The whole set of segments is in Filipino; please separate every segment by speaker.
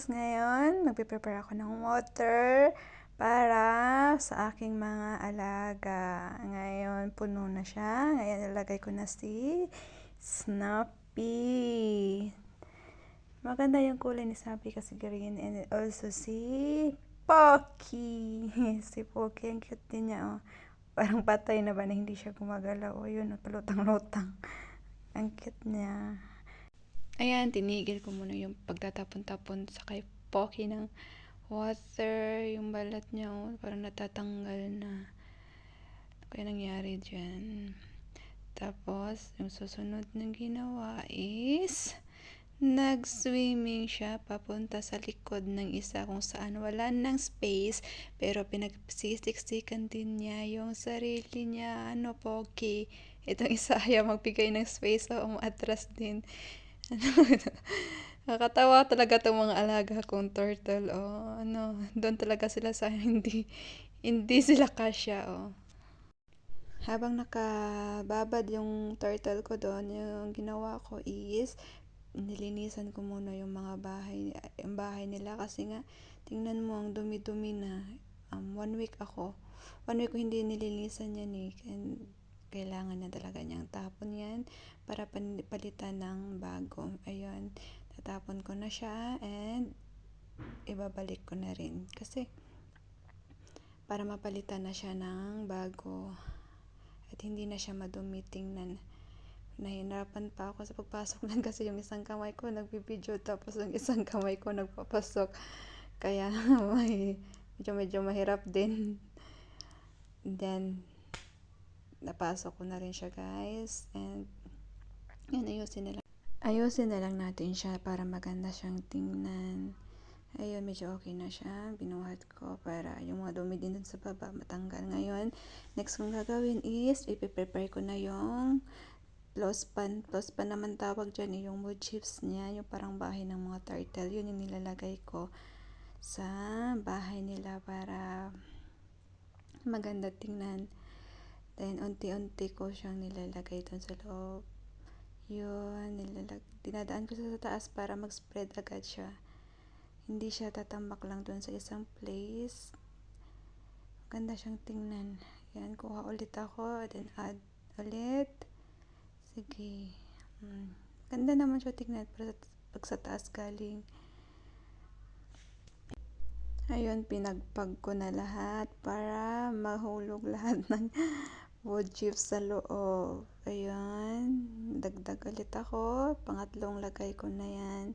Speaker 1: guys, ngayon magpe-prepare ako ng water para sa aking mga alaga. Ngayon puno na siya. Ngayon ilagay ko na si Snappy. Maganda yung kulay ni Snappy kasi green, and also si Pocky. Si Pocky, ang cute din niya, oh. Parang patay na ba na hindi siya gumagalaw. Oh, yun, palutang-lutang. Ang cute niya. Ayan, tinigil ko muna yung pagtatapon-tapon sa kay Pocky ng water. Yung balat niya, oh, parang natatanggal na. Kaya nangyari dyan. Tapos, yung susunod na ginawa is nag-swimming siya papunta sa likod ng isa kung saan wala ng space, pero pinagsisiksikan din niya yung sarili niya. Ano, Pocky? Itong isa ayaw magbigay ng space, so umatras din. Nakakatawa talaga itong mga alaga kong turtle, oh. Doon talaga sila sa hindi sila kasya, oh. Habang nakababad yung turtle ko doon, yung ginawa ko is nilinisan ko muna yung bahay nila kasi nga tingnan mo ang dumi-dumi na. 1 week ko hindi nilinisan yan, eh. And kailangan na talaga niyang tapon yan para palitan ng bago. Ayun, tatapon ko na siya and ibabalik ko na rin kasi para mapalitan na siya ng bago at hindi na siya madumi tingnan. Nahirapan pa ako sa pagpasok lang kasi yung isang kamay ko nagbibideo tapos yung isang kamay ko nagpapasok, kaya medyo mahirap din. Then napasok ko na rin siya, guys, and yun, ayusin na lang natin siya para maganda siyang tingnan. Ayun, medyo okay na siya. Binuhat ko para yung mga dumi din dun sa baba matanggal. Ngayon, next kong gagawin is ipiprepare ko na yung clothespan. Clothespan naman tawag dyan, yung wood chips niya, yung parang bahay ng mga turtle. Yun yung nilalagay ko sa bahay nila para maganda tingnan. Then, unti-unti ko siyang nilalagay dun sa loob. Yun, dinadaan ko sa taas para mag-spread agad siya. Hindi siya tatambak lang dun sa isang place. Ganda siyang tingnan. Yan, kuha ulit ako, then add ulit. Sige. Ganda naman siya tingnan pag sa taas galing. Ayun, pinagpag ko na lahat para mahulog lahat ng wood chips sa loob. Ayun, dagdag ulit ako. Pangatlong lagay ko na yan.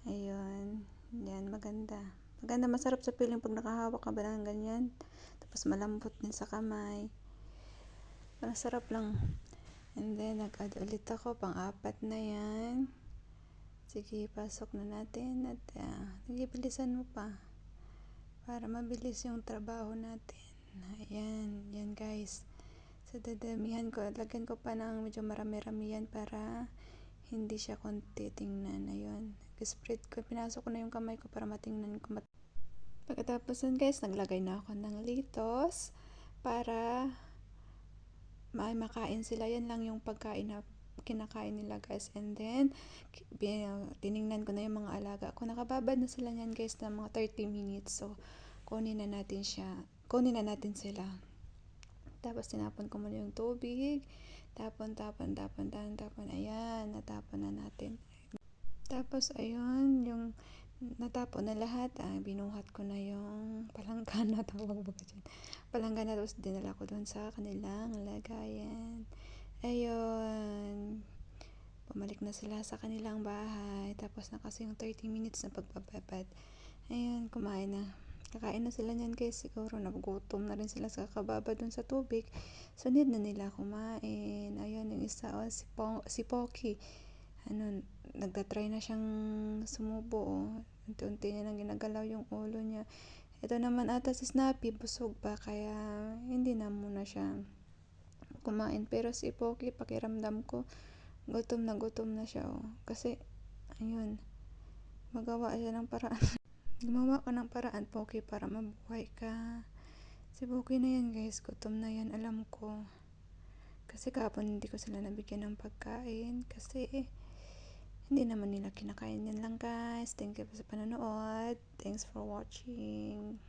Speaker 1: Ayun, yan, maganda. Masarap sa piling pag nakahawak ka ba ng ganyan. Tapos malambot din sa kamay. Masarap lang. And then, nag-add ulit ako. Pang-apat na yan. Sige, pasok na natin. At nagibilisan mo pa para mabilis yung trabaho natin. Ayan, yan, guys. So, dadamihan ko. Lagyan ko pa ng medyo marami-rami yan para hindi siya konti tingnan. Ayun. Spread ko. Pinasok ko na yung kamay ko para matingnan ko. Pagkatapos nun, guys, naglagay na ako ng litos para makain sila. Yan lang yung pagkain na kinakain nila, guys. And then, tiningnan ko na yung mga alaga ko. Nakababad na sila yan, guys, na mga 30 minutes. So, kunin na natin sila. Tapos, tinapon ko muna yung tubig. Tapon. Ayan, natapon na natin. Tapos, ayun, yung natapon na lahat, binuhat ko na yung palanggana, tawag ba dyan? Palanggana, tapos dinala ko doon sa kanilang lagayan. Ayun, pumalik na sila sa kanilang bahay. Tapos na kasi yung 30 minutes na pagbababad. Ayun, kakain na sila niyan, guys. Siguro nagugutom na rin sila sa kakababa dun sa tubig. So, need na nila kumain. Ayun, yung isa, si Pocky. Nagtatry na siyang sumubo, oh. Unti-unti niya nang ginagalaw yung ulo niya. Ito naman ata si Snappy, busog pa, kaya hindi na muna siya kumain. Pero si Pocky, pakiramdam ko, gutom na siya, oh. Kasi, ayun, magawa siya ng paraan. Gumawa ka ng paraan, Pocky, para mabuhay ka. Si Pocky na yan, guys, gutom na yan, alam ko. Kasi kahapon hindi ko sila nabigyan ng pagkain kasi Hindi naman nila kinakain. Yan lang guys. Thank you po sa panonood. Thanks for watching.